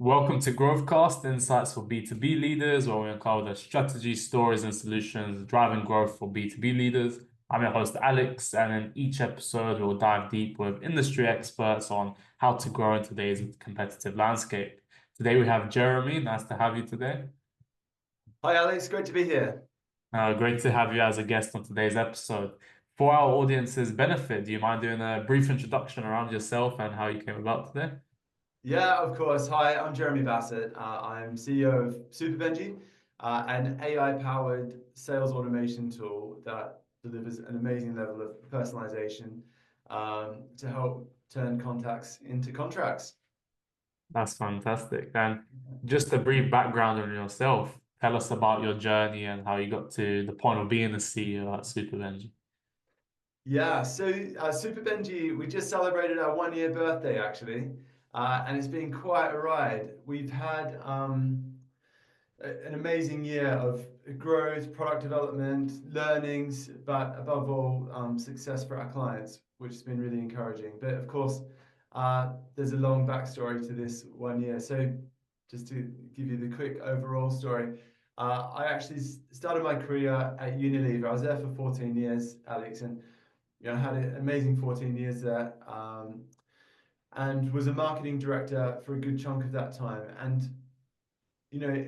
Welcome to Growthcast, insights for B2B leaders, where we uncover the strategies, stories, and solutions driving growth for B2B leaders. I'm your host, Alex, and in each episode, we'll dive deep with industry experts on how to grow in today's competitive landscape. Today, we have Jeremy. Nice to have you today. Hi, Alex. Great to be here. Great to have you as a guest on today's episode. For our audience's benefit, do you mind doing a brief introduction around yourself and how you came about today? Yeah, of course. Hi, I'm Jeremy Basset. I'm CEO of Benji, an AI-powered sales automation tool that delivers an amazing level of personalization to help turn contacts into contracts. That's fantastic. And just a brief background on yourself. Tell us about your journey and how you got to the point of being the CEO at Benji. Yeah, so Benji, we just celebrated our 1 year birthday actually, and it's been quite a ride. We've had an amazing year of growth, product development, learnings, but above all, success for our clients, which has been really encouraging. But of course, there's a long backstory to this 1 year. So just to give you the quick overall story, I actually started my career at Unilever. I was there for 14 years, Alex, and I had an amazing 14 years there, and was a marketing director for a good chunk of that time. And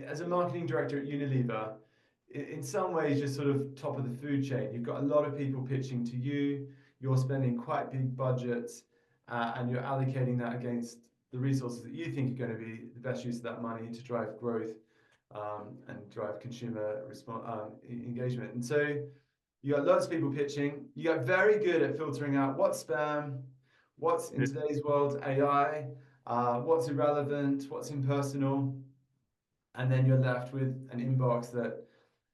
as a marketing director at Unilever, in some ways you're sort of top of the food chain. You've got a lot of people pitching to you. You're spending quite big budgets, and you're allocating that against the resources that you think are going to be the best use of that money to drive growth, and drive consumer engagement. And so you got lots of people pitching. You got very good at filtering out what's spam, what's in today's world AI, what's irrelevant, what's impersonal, and then you're left with an inbox that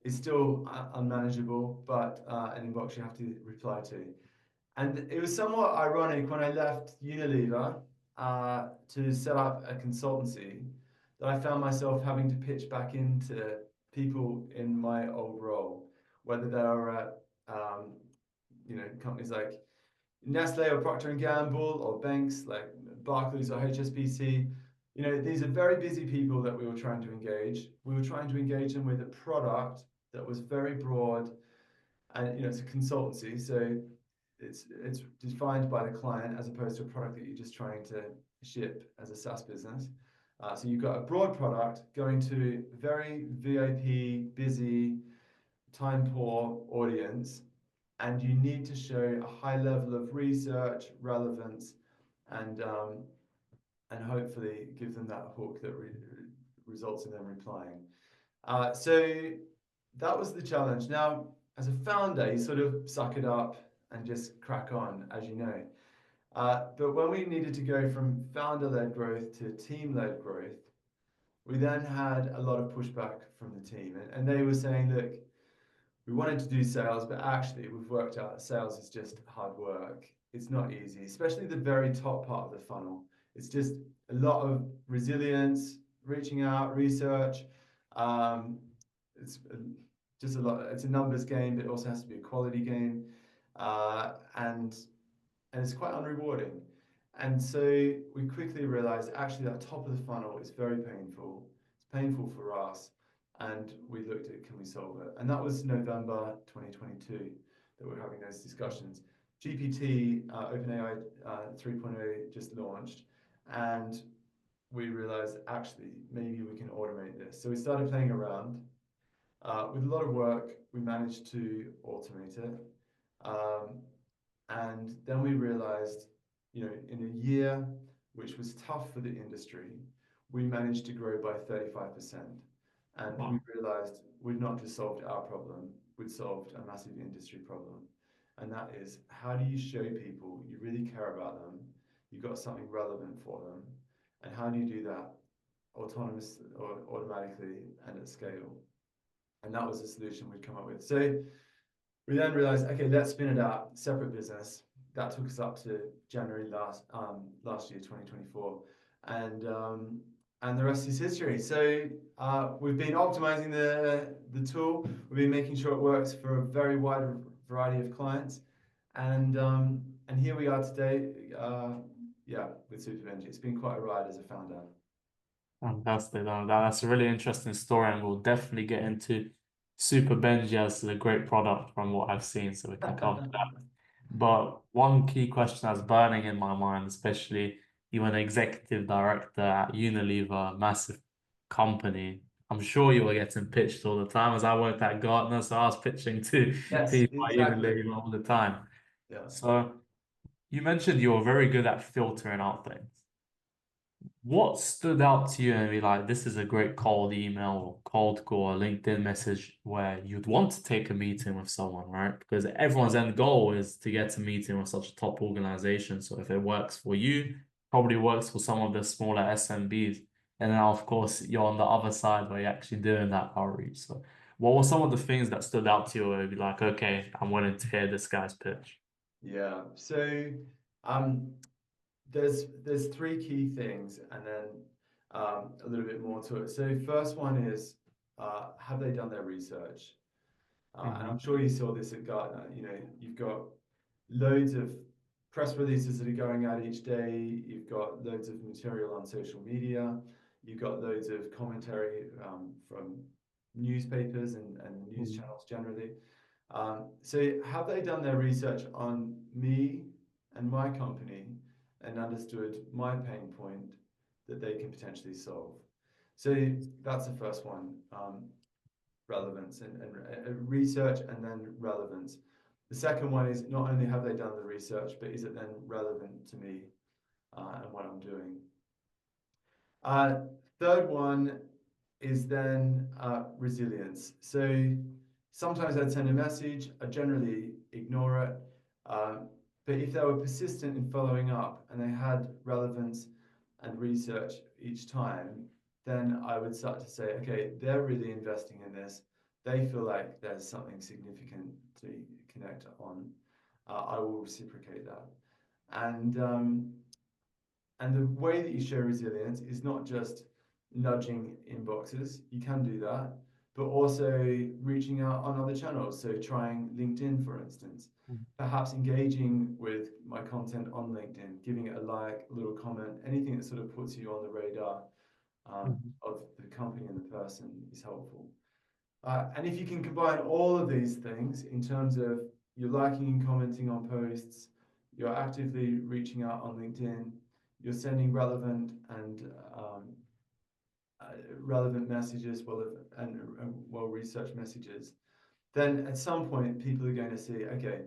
is still unmanageable, but an inbox you have to reply to. And it was somewhat ironic when I left Unilever to set up a consultancy that I found myself having to pitch back into people in my old role, whether they're at companies like Nestle or Procter and Gamble, or banks like Barclays or HSBC. These are very busy people that we were trying to engage. We were trying to engage them with a product that was very broad, and it's a consultancy, so it's defined by the client as opposed to a product that you're just trying to ship as a SaaS business. So you've got a broad product going to very VIP, busy, time poor audience, and you need to show a high level of research, relevance, and hopefully give them that hook that results in them replying. So that was the challenge. Now, as a founder, you sort of suck it up and just crack on, as you know. But when we needed to go from founder-led growth to team-led growth, we then had a lot of pushback from the team. And they were saying, look, we wanted to do sales, but actually we've worked out that sales is just hard work. It's not easy, especially the very top part of the funnel. It's just a lot of resilience, reaching out, research. It's just a lot. It's a numbers game, but it also has to be a quality game, and it's quite unrewarding. And so we quickly realized actually that top of the funnel is very painful. It's painful for us, and we looked at, can we solve it? And that was November 2022 that we're having those discussions. GPT, OpenAI 3.0 just launched, and we realized actually maybe we can automate this. So we started playing around. With a lot of work, we managed to automate it. And then we realized, in a year, which was tough for the industry, we managed to grow by 35%. And we Wow. realized we'd not just solved our problem, we'd solved a massive industry problem. And that is, how do you show people you really care about them, you've got something relevant for them, and how do you do that autonomous or automatically and at scale? And that was the solution we'd come up with. So we then realized, okay, let's spin it out, separate business. That took us up to January last year, 2024, and the rest is history. So we've been optimizing the tool. We've been making sure it works for a very wide variety of clients, and here we are today. Yeah, with Benji. It's been quite a ride as a founder. Fantastic. That's a really interesting story, and we'll definitely get into Super Benji as a great product from what I've seen, so we can cover that. But one key question that's burning in my mind, especially you were an executive director at Unilever, a massive company. I'm sure you were getting pitched all the time as I worked at Gartner, so I was pitching to Yes, people at exactly. Unilever all the time. Yeah. So you mentioned you were very good at filtering out things. What stood out to you and be like, this is a great cold email or cold call or LinkedIn message where you'd want to take a meeting with someone, right? Because everyone's end goal is to get a meeting with such a top organization. So if it works for you, probably works for some of the smaller SMBs. And then of course you're on the other side where you're actually doing that outreach. So what were some of the things that stood out to you where you'd be like, okay, I'm willing to hear this guy's pitch? Yeah. So um, there's three key things, and then a little bit more to it. So first one is, have they done their research? And I'm Hmm. sure you saw this at Gartner. You know, you've got loads of press releases that are going out each day. You've got loads of material on social media. You've got loads of commentary from newspapers and news channels generally. So have they done their research on me and my company and understood my pain point that they can potentially solve? So that's the first one, relevance and research and then relevance. The second one is not only have they done the research, but is it then relevant to me and what I'm doing? Uh, Third one is then resilience. So sometimes I'd send a message, I generally ignore it. But if they were persistent in following up and they had relevance and research each time, then I would start to say, okay, they're really investing in this. They feel like there's something significant to connect on. I will reciprocate that. And um, and the way that you show resilience is not just nudging inboxes, you can do that, but also reaching out on other channels. So trying LinkedIn, for instance, perhaps engaging with my content on LinkedIn, giving it a like, a little comment, anything that sort of puts you on the radar Hmm. of the company and the person is helpful. And if you can combine all of these things in terms of you're liking and commenting on posts, you're actively reaching out on LinkedIn, you're sending relevant and uh, relevant messages, and well researched messages, then at some point people are going to see, okay,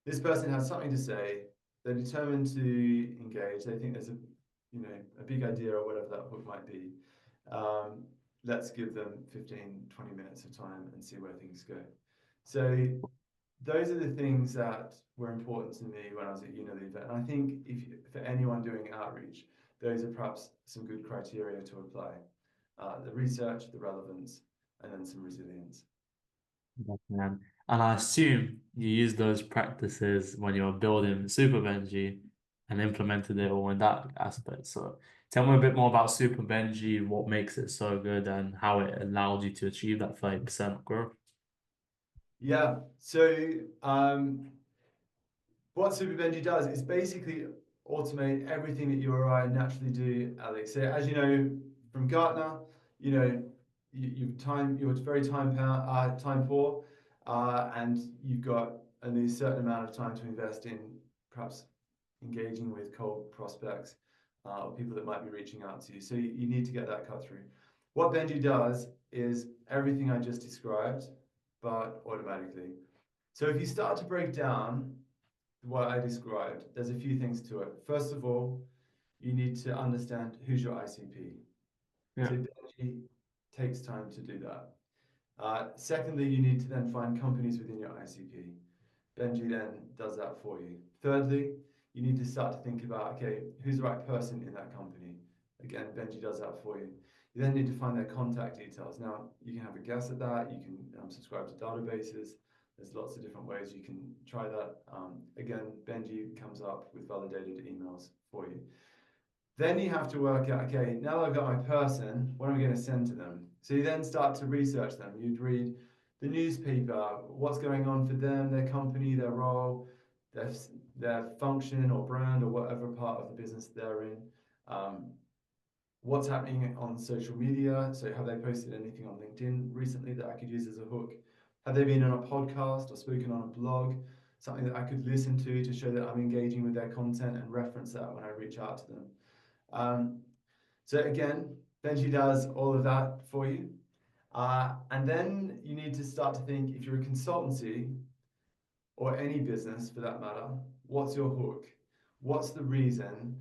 this person has something to say. They're determined to engage. They think there's a big idea or whatever that book might be. Um, let's give them 15, 20 minutes of time and see where things go. So those are the things that were important to me when I was at Unilever. And I think for anyone doing outreach, those are perhaps some good criteria to apply. The research, the relevance, and then some resilience. Man. And I assume you used those practices when you were building Super Benji and implemented it all in that aspect. So tell me a bit more about Super Benji, what makes it so good, and how it allowed you to achieve that 30% growth. Yeah. So what Super Benji does is basically automate everything that you or I naturally do, Alex. So as you know from Gartner, you know you're very time poor, and you've got only a certain amount of time to invest in perhaps engaging with cold prospects or people that might be reaching out to you. So you need to get that cut through. What Benji does is everything I just described, but automatically. So if you start to break down what I described, there's a few things to it. First of all, you need to understand who's your ICP. Yeah. So Benji takes time to do that. Secondly, you need to then find companies within your ICP. Benji then does that for you. Thirdly, you need to start to think about, okay, who's the right person in that company? Again, Benji does that for you. You then need to find their contact details. Now, you can have a guess at that. You can subscribe to databases. There's lots of different ways you can try that. Again, Benji comes up with validated emails for you. Then you have to work out, okay, now that I've got my person, what am I going to send to them? So you then start to research them. You'd read the newspaper, what's going on for them, their company, their role, their, their function or brand or whatever part of the business they're in. Um, what's happening on social media. So have they posted anything on LinkedIn recently that I could use as a hook? Have they been on a podcast or spoken on a blog? Something that I could listen to show that I'm engaging with their content and reference that when I reach out to them. Um, so again, Benji does all of that for you. And then you need to start to think, if you're a consultancy or any business for that matter, what's your hook? What's the reason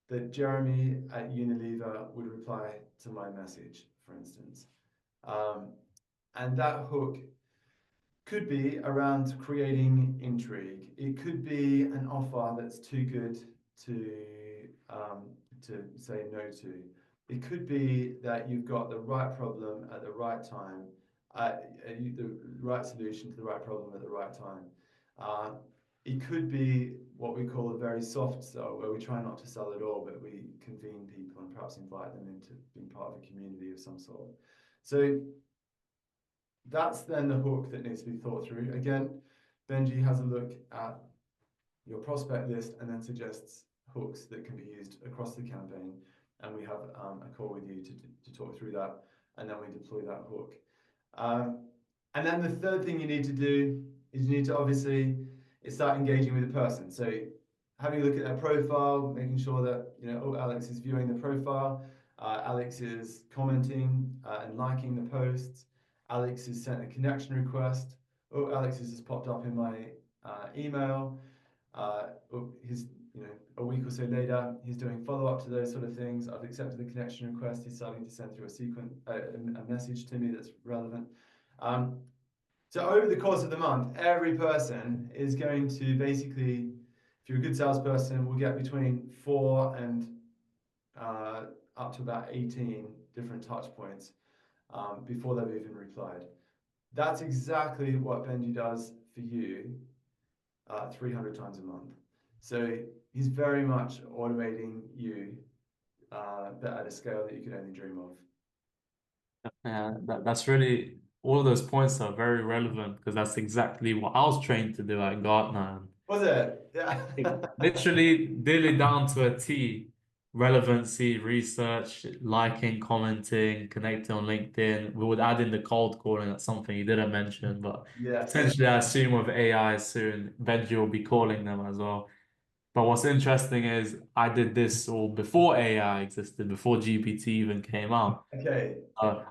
that Jeremy at Unilever would reply to my message, for instance? Um, and that hook could be around creating intrigue. It could be an offer that's too good to um, to say no to. It could be that you've got the right problem at the right time, the right solution to the right problem at the right time. Uh, it could be what we call a very soft sell, where we try not to sell at all, but we convene people and perhaps invite them into being part of a community of some sort. So that's then the hook that needs to be thought through. Again, Benji has a look at your prospect list and then suggests hooks that can be used across the campaign. And we have a call with you to talk through that, and then we deploy that hook. And then the third thing you need to do is you need to obviously start engaging with the person. So having a look at their profile, making sure that, oh, Alex is viewing the profile, Alex is commenting and liking the posts, Alex has sent a connection request, oh, Alex has just popped up in my email, he's, a week or so later, he's doing follow-up to those sort of things. I've accepted the connection request. He's starting to send through a message to me that's relevant. So over the course of the month, every person is going to basically, if you're a good salesperson, will get between 4 and up to about 18 different touch points before they've even replied. That's exactly what Benji does for you 300 times a month. So he's very much automating you, but at a scale that you could only dream of. Yeah, that's really all of those points are very relevant because that's exactly what I was trained to do at Gartner. Was it? Yeah. Literally, nearly down to a T. Relevancy, research, liking, commenting, connecting on LinkedIn. We would add in the cold calling. That's something you didn't mention, but Yes. potentially I assume with AI soon, Benji will be calling them as well. But what's interesting is I did this all before AI existed, before GPT even came out. Okay.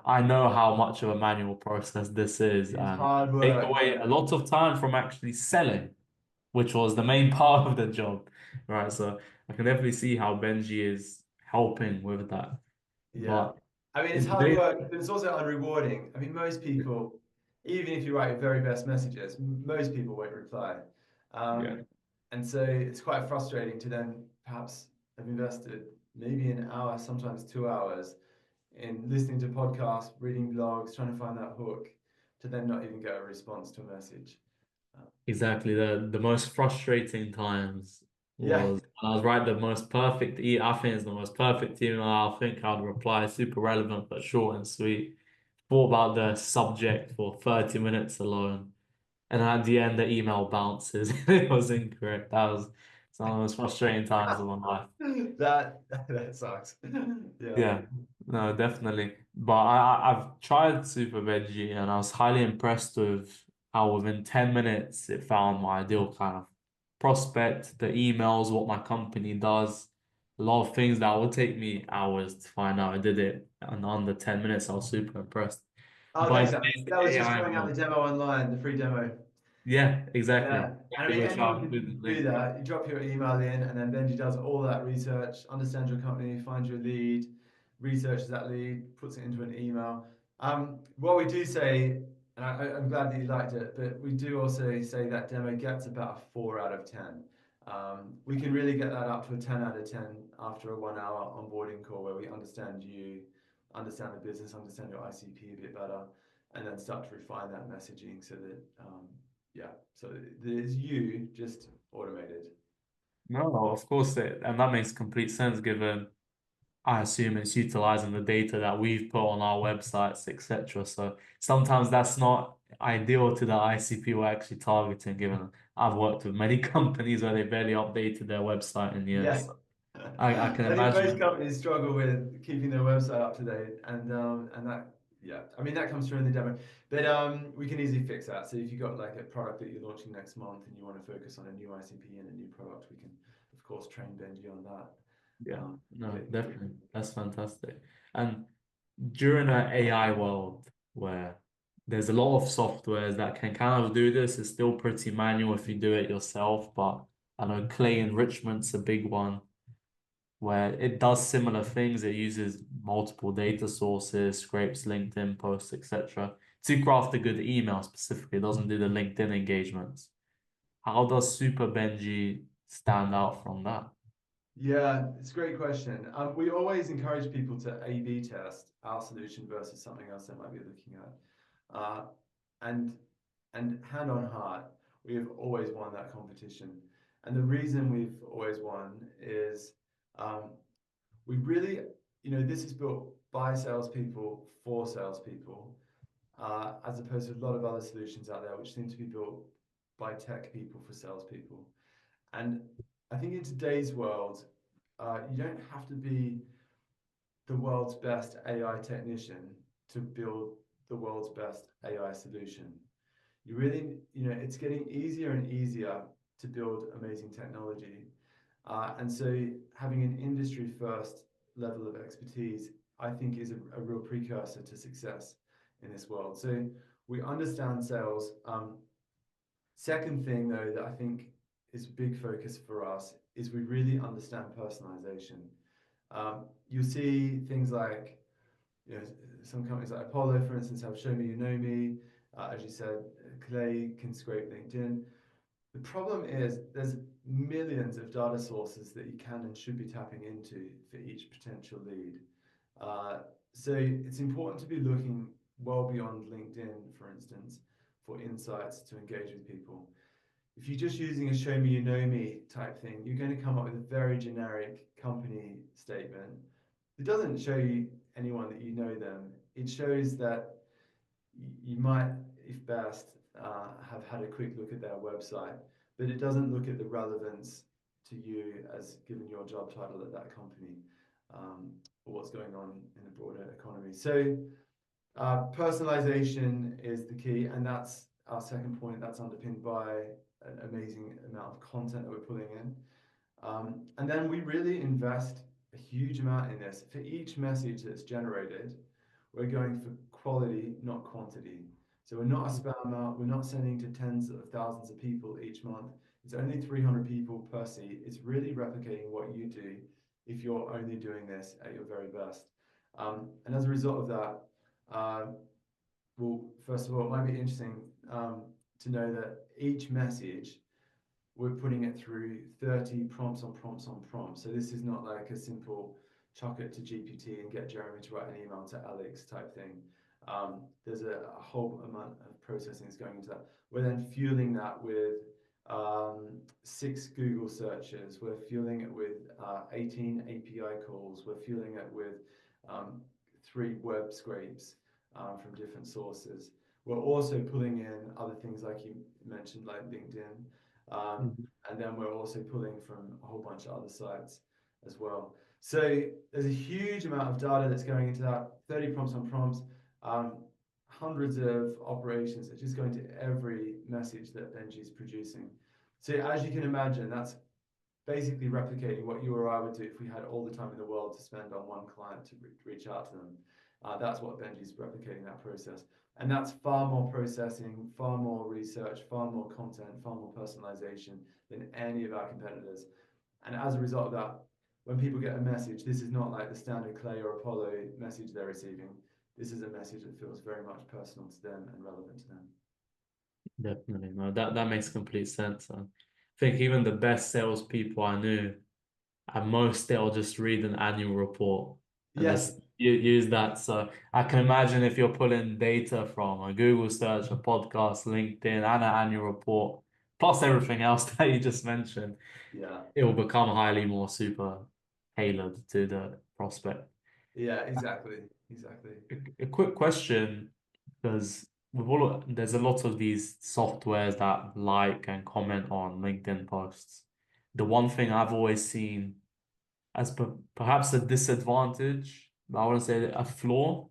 I know how much of a manual process this is It's and hard take work. away a lot of time from actually selling, which was the main part of the job, right? So I can definitely see how Benji is helping with that. Yeah. But I mean, it's in hard today's, work, but it's also unrewarding. I mean, most people, even if you write your very best messages, most people won't reply. yeah, And so it's quite frustrating to then perhaps have invested maybe an hour, sometimes 2 hours in listening to podcasts, reading blogs, trying to find that hook, to then not even get a response to a message. exactly. The most frustrating times Yeah. was when I was writing the most perfect I think it's the most perfect email. I think I'd reply super relevant but short and sweet. Thought about the subject for 30 minutes alone. And at the end, the email bounces. It was incorrect. That was some of the most frustrating times of my life. That sucks. Yeah. Yeah, no, definitely. But I've tried Super Veggie and I was highly impressed with how within 10 minutes it found my ideal kind of prospect, the emails, what my company does, a lot of things that would take me hours to find out. I did it in under 10 minutes. I was super impressed. Oh, But thanks, in Alex. today's That was just AI trying out the world, demo online, the free demo. yeah, exactly. Yeah, and I Exactly, mean, which I'll anyone include can the do link. that. You drop your email in, and then Benji does all that research, understands your company, finds your lead, researches that lead, puts it into an email. What we do say, and I'm glad that you liked it, but we do also say that demo gets about a 4 out of 10. We can really get that up to a 10 out of 10 after a 1 hour onboarding call where we understand you, understand the business, understand your ICP a bit better, and then start to refine that messaging so that yeah, so there's you just automated. No, of course and that makes complete sense given I assume it's utilizing the data that we've put on our websites, etc. So sometimes that's not ideal to the ICP we're actually targeting, given I've worked with many companies where they barely updated their website in Yeah, years. I can I think most imagine. companies struggle with keeping their website up to date, and that, yeah, I mean that comes through in the demo, but we can easily fix that. So if you've got like a product that you're launching next month and you want to focus on a new ICP and a new product, we can of course train Benji on that. Yeah, no, Get definitely. That's fantastic. And during an AI world where there's a lot of softwares that can kind of do this, it's still pretty manual if you do it yourself, but I know clay enrichment's a big one where it does similar things. It uses multiple data sources, scrapes LinkedIn posts, etc. to craft a good email specifically. It doesn't do the LinkedIn engagements. How does Super Benji stand out from that? Yeah, it's a great question. We always encourage people to A/B test our solution versus something else they might be looking at. And hand on heart, we have always won that competition. And the reason we've always won is um, we really, this is built by salespeople for salespeople, as opposed to a lot of other solutions out there which seem to be built by tech people for salespeople. And I think in today's world, you don't have to be the world's best AI technician to build the world's best AI solution. You really, it's getting easier and easier to build amazing technology. And so having an industry first level of expertise, I think, is a real precursor to success in this world. So we understand sales. Second thing, though, that I think is a big focus for us is we really understand personalization. You'll see things like, some companies like Apollo, for instance, have Show Me You Know Me. As you said, Clay can scrape LinkedIn. The problem is there's millions of data sources that you can and should be tapping into for each potential lead. Uh, so it's important to be looking well beyond LinkedIn, for instance, for insights to engage with people. If you're just using a show me you know me type thing, you're going to come up with a very generic company statement. It doesn't show you anyone that you know them. It shows that you might, if best, have had a quick look at their website, but it doesn't look at the relevance to you as given your job title at that company, or what's going on in the broader economy. So personalization is the key, and that's our second point. That's underpinned by an amazing amount of content that we're pulling in. And then we really invest a huge amount in this. For each message that's generated, we're going for quality, not quantity. So we're not a spammer. We're not sending to tens of thousands of people each month. It's only 300 people per seat. It's really replicating what you do if you're only doing this at your very best. And as a result of that, uh, well, first of all, it might be interesting to know that each message we're putting it through 30 prompts on prompts on prompts. So this is not like a simple chuck it to GPT and get Jeremy to write an email to Alex type thing. There's a whole amount of processing that's going into that. We're then fueling that with 6 Google searches. We're fueling it with 18 API calls. We're fueling it with 3 web scrapes from different sources. We're also pulling in other things like you mentioned, like LinkedIn. Um, Mhm. and then we're also pulling from a whole bunch of other sites as well. So there's a huge amount of data that's going into that, 30 prompts on prompts, hundreds of operations that just go into every message that Benji is producing. So as you can imagine, that's basically replicating what you or I would do if we had all the time in the world to spend on one client to reach out to them. That's what Benji's replicating that process. And that's far more processing, far more research, far more content, far more personalization than any of our competitors. And as a result of that, when people get a message, this is not like the standard Clay or Apollo message they're receiving. This is a message that feels very much personal to them and relevant to them. Definitely. No, that makes complete sense. I think even the best salespeople I knew, at most they'll just read an annual report and Yes, just use that. So I can imagine if you're pulling data from a Google search, a podcast, LinkedIn, and an annual report, plus everything else that you just mentioned, yeah, it will become highly more super tailored to the prospect. yeah, exactly, exactly. A quick question, because there's a lot of these softwares that like and comment on LinkedIn posts. The one thing I've always seen as perhaps a disadvantage, but I want to say that a flaw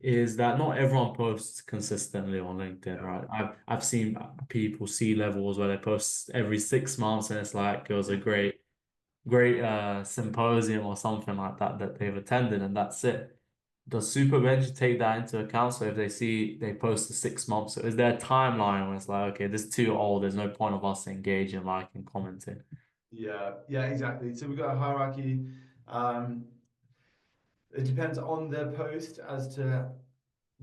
is that not everyone posts consistently on LinkedIn, Yeah. right? I've seen people see levels where they post every 6 months, and it's like it was a great symposium or something like that that they've attended, and that's it. Does Super Benji take that into account? So if they see they post the 6 months, so is there a timeline where it's like, okay, this is too old, there's no point of us engaging, liking, commenting? Yeah, exactly. So we've got a hierarchy. Um, it depends on the post as to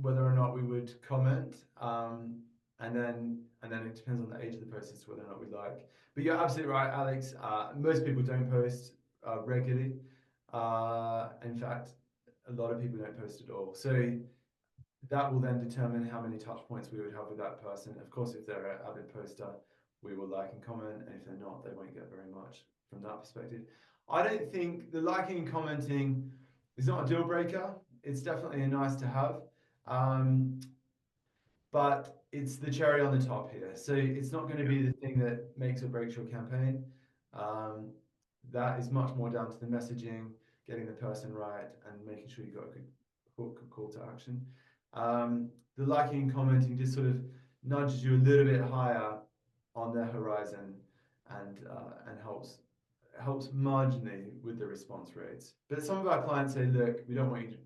whether or not we would comment, and then it depends on the age of the post as to whether or not we like. But you're absolutely right, Alex. Most people don't post regularly. In fact, a lot of people don't post at all. So that will then determine how many touch points we would have with that person. Of course, if they're an avid poster, we will like and comment, and if they're not, they won't get very much from that perspective. I don't think the liking and commenting is not a deal breaker. It's definitely a nice to have. Um, but it's the cherry on the top here. So it's not going to be the thing that makes or breaks your campaign. Um, that is much more down to the messaging, getting the person right, and making sure you've got a good hook call to action. The liking and commenting just sort of nudges you a little bit higher on their horizon, and helps marginally with the response rates. But some of our clients say, look, we don't want you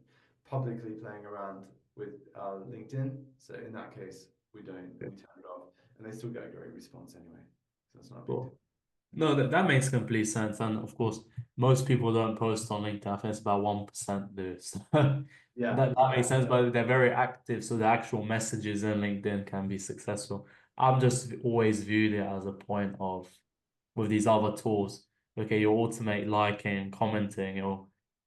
publicly playing around with LinkedIn. So in that case, we turn it off, and they still get a great response anyway. So it's not a big deal. Cool. No, that makes complete sense. And of course, most people don't post on LinkedIn. I think it's about 1% do. So Yeah, that makes sense, but they're very active. So the actual messages in LinkedIn can be successful. I'm just always viewed it as a point of with these other tools. Okay, you automate liking, commenting,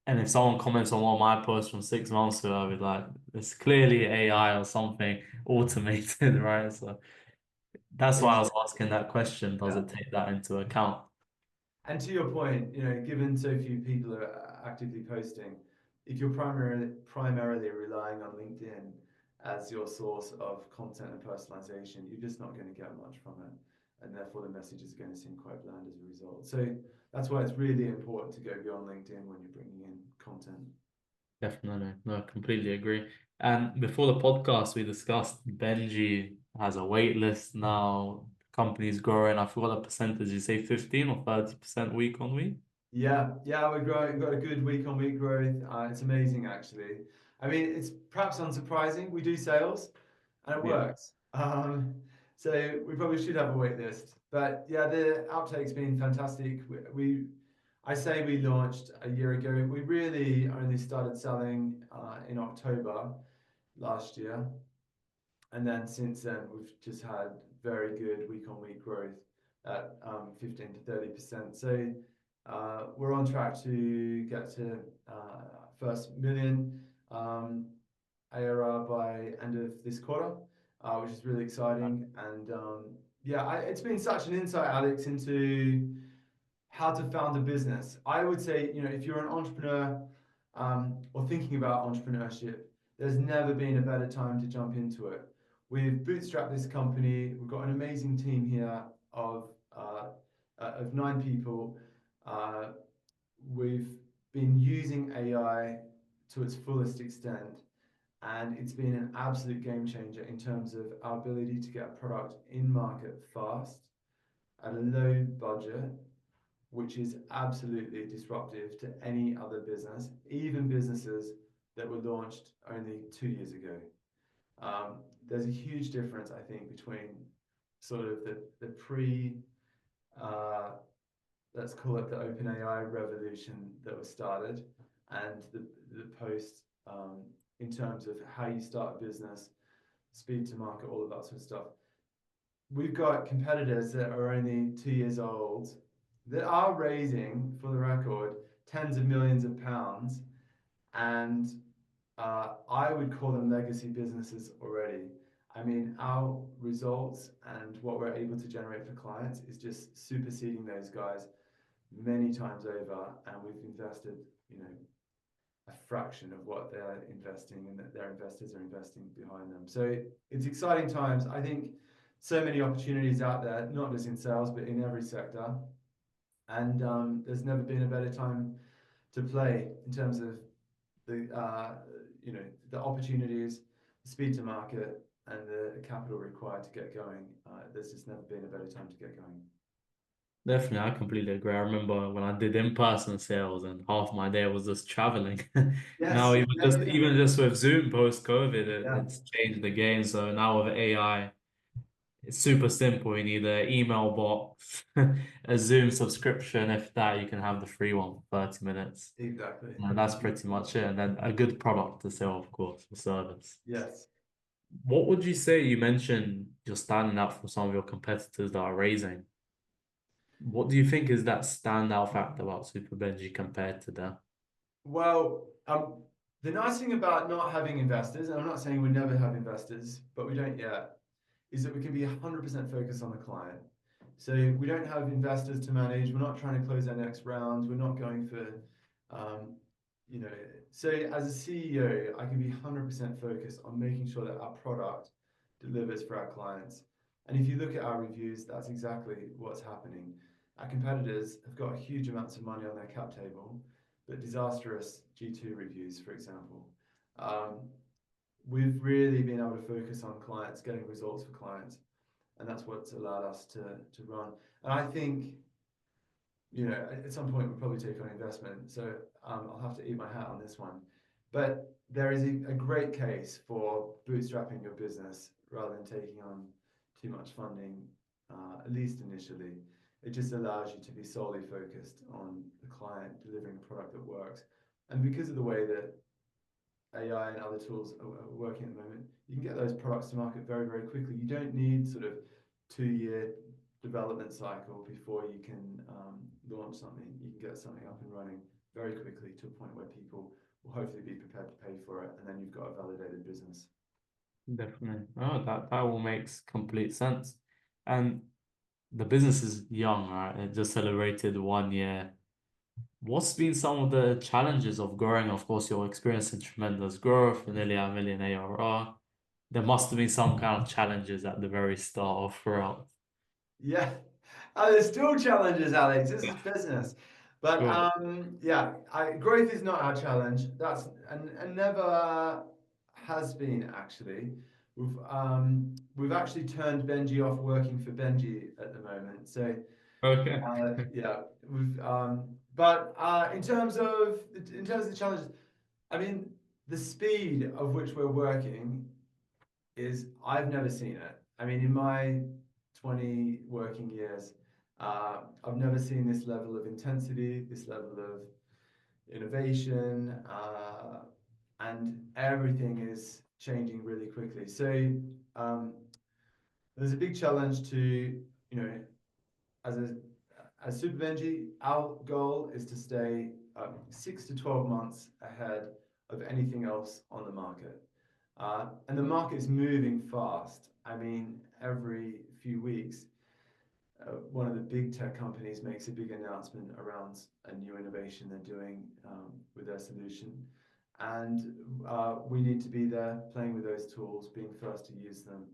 and if someone comments on one of my posts from 6 months ago, I'll be like, it's clearly AI or something automated, right? So that's why I was exactly. asking that question. Does Yeah. it take that into account? And to your point, given so few people are actively posting, if you're primarily relying on LinkedIn as your source of content and personalization, you're just not going to get much from it, and therefore the messages are going to seem quite bland as a result. So that's why it's really important to go beyond LinkedIn when you're bringing in content. Definitely. No, I completely agree. And before the podcast, we discussed Benji has a wait list now. Company's growing. I forgot the percentage. You say 15 or 30% week on week? Yeah, we're growing. We've got a good week-on-week growth. It's amazing, actually. I mean, it's perhaps unsurprising. We do sales, and it Yeah. works. So we probably should have a wait list. But yeah, the uptake's been fantastic. I say we launched a year ago. We really only started selling in October last year, and then since then we've just had very good week-on-week growth at 15 to 30%. So we're on track to get to first million ARR by end of this quarter, which is really exciting. And yeah, it's been such an insight, Alex, into how to found a business. I would say, if you're an entrepreneur or thinking about entrepreneurship, there's never been a better time to jump into it. We've bootstrapped this company. We've got an amazing team here of 9 people. Uh, we've been using AI to its fullest extent, and it's been an absolute game changer in terms of our ability to get a product in market fast at a low budget, which is absolutely disruptive to any other business, even businesses that were launched only 2 years ago. There's a huge difference, I think, between sort of the pre, uh, let's call it the OpenAI revolution that was started, and the post, in terms of how you start a business, speed to market, all of that sort of stuff. We've got competitors that are only 2 years old that are raising, for the record, tens of millions of pounds, and I would call them legacy businesses already. I mean, our results and what we're able to generate for clients is just superseding those guys many times over, and we've invested, a fraction of what they're investing, and that their investors are investing behind them. So it's exciting times. I think so many opportunities out there, not just in sales, but in every sector. And there's never been a better time to play in terms of the you know the opportunities, the speed to market, and the capital required to get going. There's just never been a better time to get going. Definitely, I completely agree. I remember when I did in-person sales and half my day was just traveling. Now Yes, even just with Zoom post-COVID, yeah, it's changed the game. So now with AI, it's super simple. You need an email box, a Zoom subscription. If that, you can have the free one for 30 minutes. exactly. And that's pretty much it. And then a good product to sell, of course, for service. Yes. What would you say you mentioned you're standing out from some of your competitors that are raising? What do you think is that standout fact about Super Benji compared to them? Well, the nice thing about not having investors, and I'm not saying we never have investors, but we don't yet, is that we can be 100% focused on the client. So we don't have investors to manage. We're not trying to close our next round. We're not going for, um, you know. So as a CEO, I can be 100% focused on making sure that our product delivers for our clients. And if you look at our reviews, that's exactly what's happening. Our competitors have got huge amounts of money on their cap table, but disastrous G2 reviews, for example. Um, we've really been able to focus on clients, getting results for clients, and that's what's allowed us to run. And I think, you know, at some point we'll probably take on investment, so I'll have to eat my hat on this one. But there is a great case for bootstrapping your business rather than taking on too much funding, at least initially. It just allows you to be solely focused on the client delivering a product that works. And because of the way that AI and other tools are working at the moment, you can get those products to market very, very quickly. You don't need sort of 2 year development cycle before you can launch something. You can get something up and running very quickly to a point where people will hopefully be prepared to pay for it, and then you've got a validated business. Definitely. Oh, that all makes complete sense. And the business is young, right? It just celebrated 1 year. What's been some of the challenges of growing? Of course, you're experiencing tremendous growth, nearly a million ARR. There must have been some kind of challenges at the very start or throughout. Yeah, there's still challenges, Alex. This is business, but Sure. yeah, growth is not our challenge. That's and never has been actually. We've actually turned Benji off working for Benji at the moment. So Okay. yeah, we've but in terms of the challenges, I mean the speed of which we're working is I've never seen it. I mean, in my 20 working years, I've never seen this level of intensity, this level of innovation, and everything is changing really quickly. So um, there's a big challenge to, as a as Super Benji, our goal is to stay 6 to 12 months ahead of anything else on the market. And the market is moving fast. I mean, every few weeks, one of the big tech companies makes a big announcement around a new innovation they're doing with their solution. And we need to be there playing with those tools, being first to use them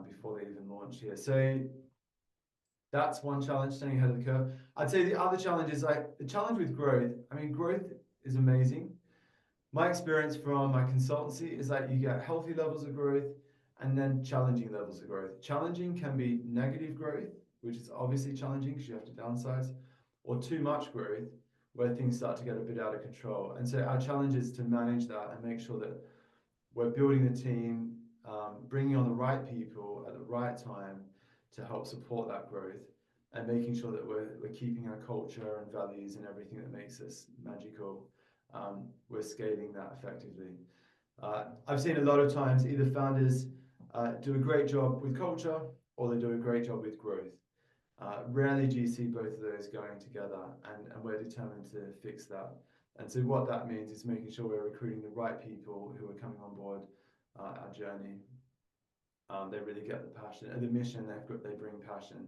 before they even launch here. So that's one challenge, staying ahead of the curve. I'd say the other challenge is like the challenge with growth. I mean, growth is amazing. My experience from my consultancy is that you get healthy levels of growth and then challenging levels of growth. Challenging can be negative growth, which is obviously challenging because you have to downsize, or too much growth, where things start to get a bit out of control. And so our challenge is to manage that and make sure that we're building the team, bringing on the right people at the right time to help support that growth, and making sure that we're keeping our culture and values and everything that makes us magical. We're scaling that effectively. I've seen a lot of times either founders do a great job with culture or they do a great job with growth. Rarely do you see both of those going together, and we're determined to fix that. And so what that means is making sure we're recruiting the right people who are coming on board our journey. They really get the passion and the mission. They bring passion,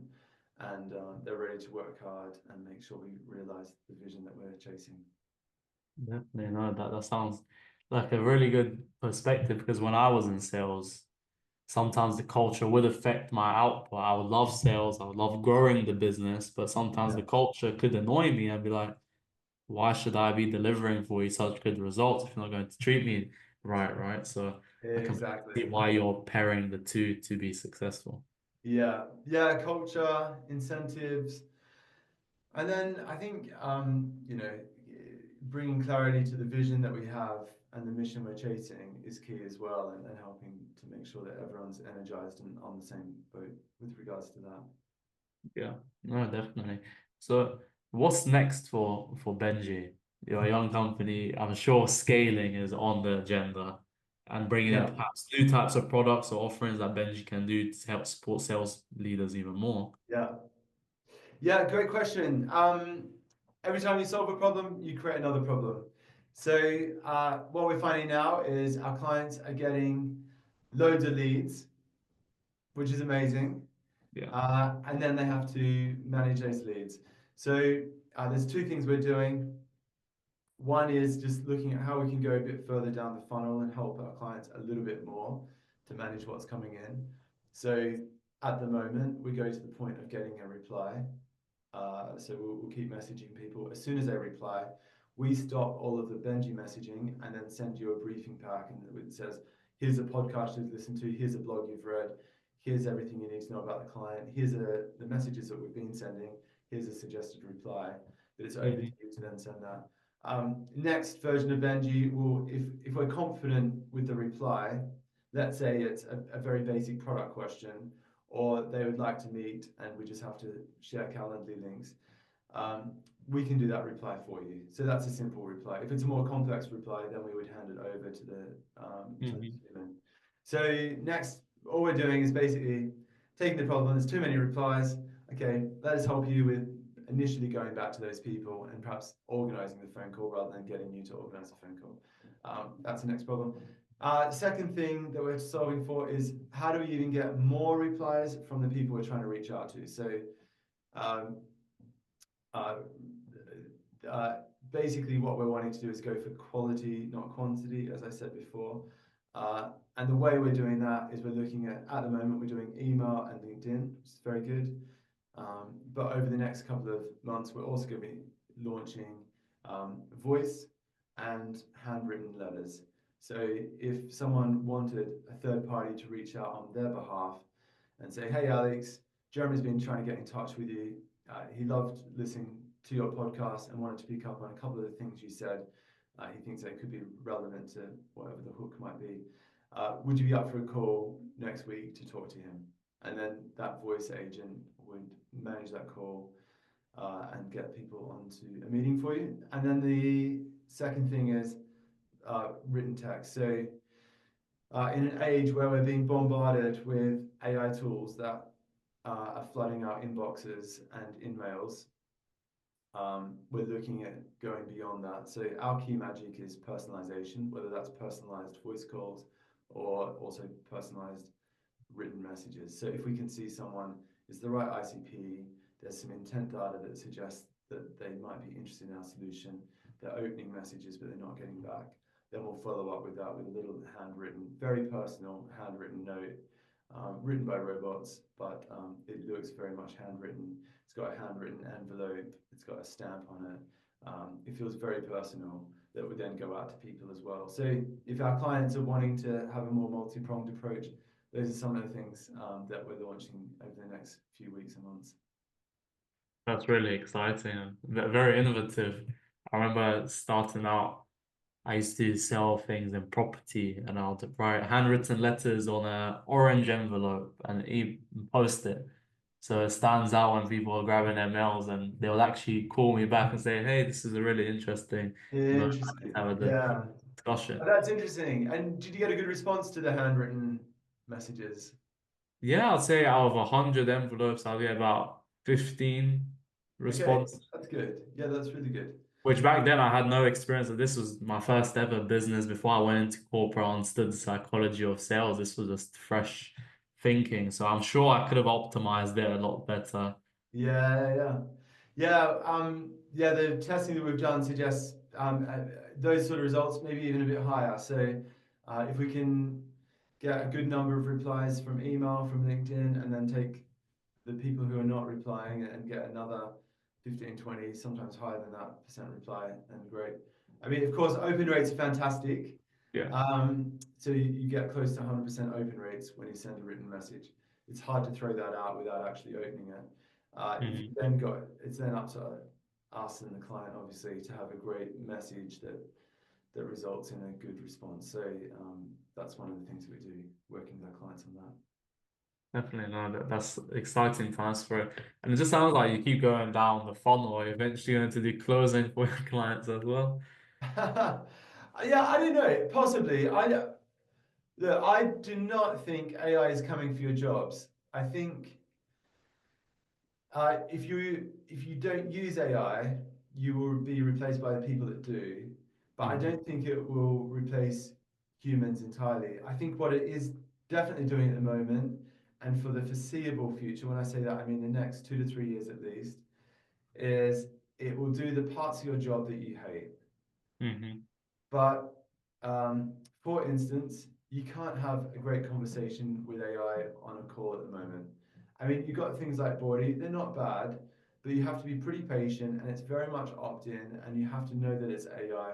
and they're ready to work hard and make sure we realize the vision that we're chasing. Definitely, no, that sounds like a really good perspective because when I was in sales, sometimes the culture would affect my output. I would love sales, I would love growing the business, but sometimes Yeah, the culture could annoy me and be like, why should I be delivering for you such good results if you're not going to treat me right, right? So I can see exactly. why you're pairing the two to be successful. Yeah, yeah, culture, incentives, and then I think bringing clarity to the vision that we have and the mission we're chasing is key as well, and helping to make sure that everyone's energized and on the same boat with regards to that. Yeah, no, definitely. So what's next for Benji? You're a young company. I'm sure scaling is on the agenda and bringing in Yeah, perhaps new types of products or offerings that Benji can do to help support sales leaders even more. yeah, yeah. Great question. Every time you solve a problem, you create another problem. So what we're finding now is our clients are getting loads of leads, which is amazing. Yeah. And then they have to manage those leads. So there's two things we're doing. One is just looking at how we can go a bit further down the funnel and help our clients a little bit more to manage what's coming in. So at the moment, we go to the point of getting a reply. So we'll keep messaging people. As soon as they reply, we stop all of the Benji messaging and then send you a briefing pack, and it says, here's a podcast you've listened to, here's a blog you've read, here's everything you need to know about the client, here's the messages that we've been sending, here's a suggested reply. But it's over to Mhm. you to then send that. Next version of Benji will, if we're confident with the reply, let's say it's a very basic product question, or they would like to meet and we just have to share Calendly links, um, we can do that reply for you. So that's a simple reply. If it's a more complex reply, then we would hand it over to the Mhm. human. So next, all we're doing is basically taking the problem. There's too many replies. Okay, let us help you with initially going back to those people and perhaps organizing the phone call rather than getting you to organize a phone call. That's the next problem. Second thing that we're solving for is how do we even get more replies from the people we're trying to reach out to? So um, uh, uh, basically, what we're wanting to do is go for quality, not quantity, as I said before. And the way we're doing that is we're looking at the moment, we're doing email and LinkedIn, which is very good. But over the next couple of months, we're also going to be launching voice and handwritten letters. So if someone wanted a third party to reach out on their behalf and say, hey, Alex, Jeremy's been trying to get in touch with you. He loved listening to your podcast and wanted to pick up on a couple of the things you said. He thinks they could be relevant to whatever the hook might be. Would you be up for a call next week to talk to him? And then that voice agent would manage that call and get people onto a meeting for you. And then the second thing is written text. So in an age where we're being bombarded with AI tools that are flooding our inboxes and emails, we're looking at going beyond that. So our key magic is personalization, whether that's personalized voice calls or also personalized written messages. So if we can see someone is the right ICP, there's some intent data that suggests that they might be interested in our solution, they're opening messages but they're not getting back, then we'll follow up with that with a little handwritten, very personal handwritten note, written by robots, but it looks very much handwritten. It's got a handwritten envelope, it's got a stamp on it. It feels very personal, that would then go out to people as well. So if our clients are wanting to have a more multi-pronged approach, those are some of the things that we're launching over the next few weeks and months. That's really exciting and very innovative. I remember starting out, I used to sell things in property and I would write handwritten letters on a orange envelope and post it. So it stands out when people are grabbing their mails and they'll actually call me back and say, hey, this is a really interesting, let's Interesting. have a Yeah. discussion. That's interesting. And did you get a good response to the handwritten messages? Yeah, I'd say out of 100 envelopes, I'll get about 15 Okay, response. that's good. Yeah, that's really good. Which back then I had no experience. This was my first ever business before I went into corporate, I understood the psychology of sales. This was just fresh thinking. So I'm sure I could have optimized it a lot better. Yeah, yeah, yeah. Yeah, the testing that we've done suggests those sort of results, maybe even a bit higher. So if we can get a good number of replies from email, from LinkedIn, and then take the people who are not replying and get another 15, 20, sometimes higher than that percent reply, and great. I mean, of course, open rates are fantastic. Yeah. So you get close to 100% open rates when you send a written message. It's hard to throw that out without actually opening it. If you Hmm. then got, it's then up to us and the client, obviously, to have a great message that results in a good response. So that's one of the things we do, working with our clients on that. Definitely, no, that's exciting times for it. And it just sounds like you keep going down the funnel. You're eventually going to do closing for your clients as well. Yeah, I don't know. Possibly. Look, I do not think AI is coming for your jobs. I think if you don't use AI, you will be replaced by the people that do. But I Hmm. don't think it will replace humans entirely. I think what it is definitely doing at the moment, and for the foreseeable future, when I say that, I mean the next 2 to 3 years at least, is it will do the parts of your job that you hate. Hmm. But for instance, you can't have a great conversation with AI on a call at the moment. I mean, you've got things like Body, they're not bad, but you have to be pretty patient and it's very much opt in, and you have to know that it's AI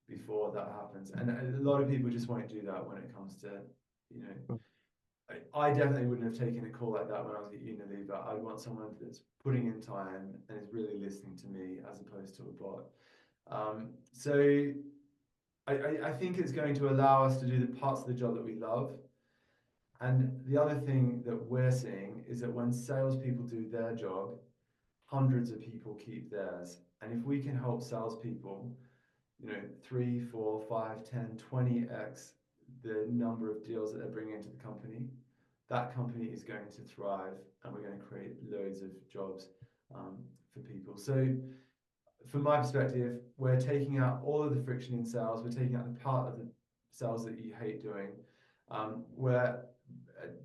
before that happens. And a lot of people just won't do that when it comes to, you know, I definitely wouldn't have taken a call like that when I was at Unilever. I'd want someone that's putting in time and is really listening to me as opposed to a bot. So I think it's going to allow us to do the parts of the job that we love. And the other thing that we're seeing is that when salespeople do their job, hundreds of people keep theirs. And if we can help salespeople, 3, 4, 5, 10, 20x the number of deals that they're bringing into the company, that company is going to thrive and we're going to create loads of jobs for people. So from my perspective, we're taking out all of the friction in sales. We're taking out the part of the sales that you hate doing. We're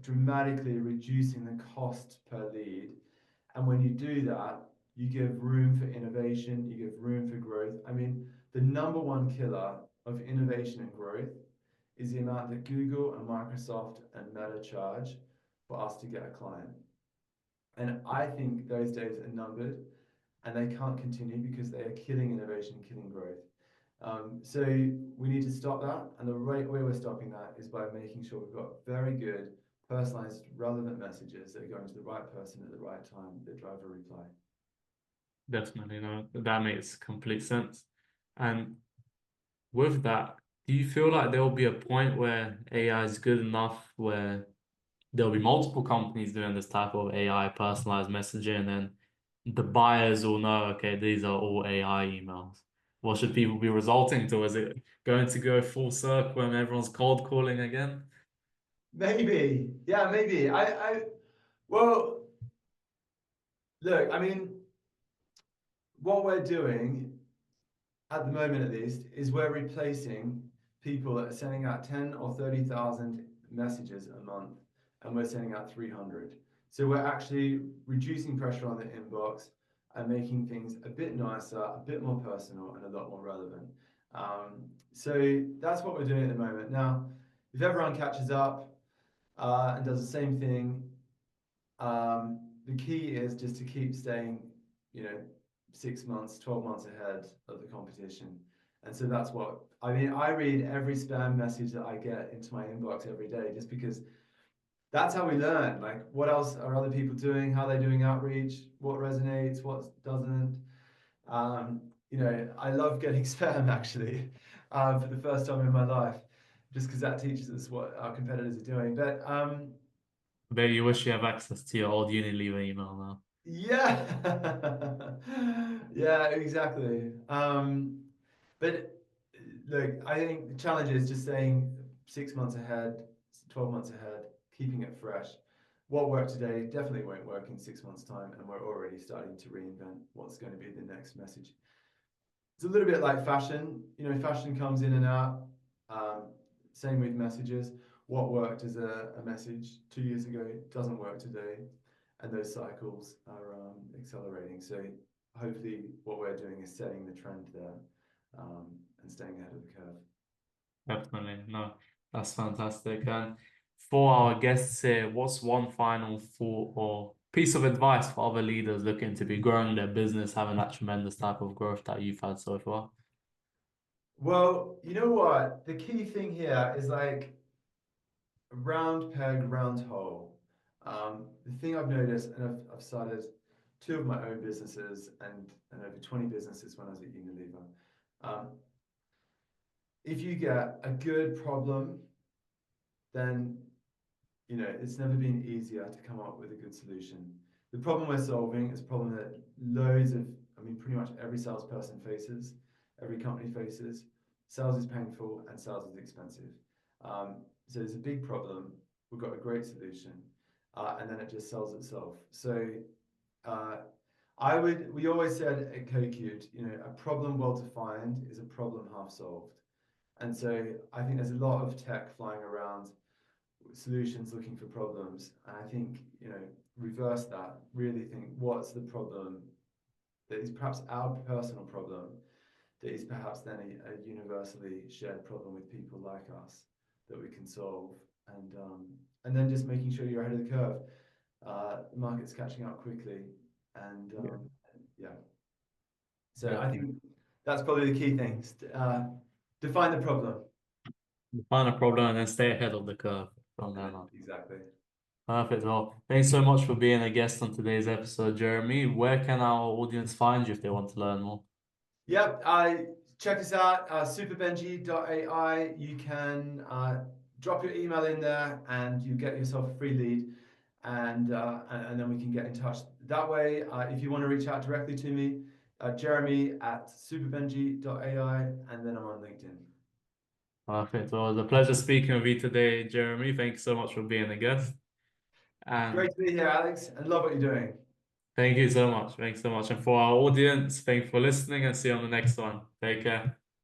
dramatically reducing the cost per lead. And when you do that, you give room for innovation, you give room for growth. I mean, the number one killer of innovation and growth is the amount that Google and Microsoft and Meta charge for us to get a client. And I think those days are numbered and they can't continue because they are killing innovation, killing growth. So we need to stop that, and the right way we're stopping that is by making sure we've got very good, personalized, relevant messages that are going to the right person at the right time that drive a reply. Definitely, no, that makes complete sense. And with that, do you feel like there will be a point where AI is good enough where there'll be multiple companies doing this type of AI personalized messaging, and the buyers will know, okay, these are all AI emails. What should people be resulting to? Is it going to go full circle and everyone's cold calling again? Maybe, yeah, maybe. Well, look, I mean, what we're doing at the moment at least, is we're replacing people that are sending out 10 or 30,000 messages a month, and we're sending out 300. So we're actually reducing pressure on the inbox and making things a bit nicer, a bit more personal, and a lot more relevant. So that's what we're doing at the moment. Now, if everyone catches up and does the same thing, the key is just to keep staying, you know, 6 months, 12 months ahead of the competition. And so that's what I mean. I read every spam message that I get into my inbox every day just because that's how we learn. Like, what else are other people doing? How they're doing outreach? What resonates? What doesn't? Um, I love getting spam actually for the first time in my life, just because that teaches us what our competitors are doing. But Maybe you wish you have access to your old Unilever email now. yeah, yeah, exactly. But look, I think the challenge is just staying 6 months ahead, 12 months ahead, keeping it fresh. What worked today definitely won't work in 6 months' time, and we're already starting to reinvent what's going to be the next message. It's a little bit like fashion. Fashion comes in and out. Um, Same with messages. What worked as a message 2 years ago doesn't work today, and those cycles are accelerating. So hopefully, what we're doing is setting the trend there and staying ahead of the curve. Definitely. No, that's fantastic. And For our guests here, what's one final thought or piece of advice for other leaders looking to be growing their business, having that tremendous type of growth that you've had so far? Well, you know what? The key thing here is like round peg, round hole. The thing I've noticed, and I've started two of my own businesses and over 20 businesses when I was at Unilever. Um, if you get a good problem, then it's never been easier to come up with a good solution. The problem we're solving is a problem that pretty much every salesperson faces, every company faces. Sales is painful and sales is expensive. So it's a big problem. We've got a great solution, and then it just sells itself. So uh, we always said at CoCubed, a problem well defined is a problem half solved. And so I think there's a lot of tech flying around, solutions looking for problems. And I think, reverse that, really think what's the problem that is perhaps our personal problem, that is perhaps then a universally shared problem with people like us that we can solve. And then just making sure you're ahead of the curve. The market's catching up quickly. And Yeah. yeah, so I Yeah. think that's probably the key things. Define the problem. Find a problem and then stay ahead of the curve from And then then, on. exactly. Perfect. Well, thanks so much for being a guest on today's episode, Jeremy. Where can our audience find you if they want to learn more? Yep, check us out, superbenji.ai. You can drop your email in there and you get yourself a free lead, and then we can get in touch that way. If you want to reach out directly to me, Jeremy at superbenji.ai, and then I'm on LinkedIn. Perfect. Well, it was a pleasure speaking with you today, Jeremy. Thanks so much for being a guest. And Great to be here, Alex, and love what you're doing. thank you so much. Thanks so much. And for our audience, thanks for listening and see you on the next one. Take care.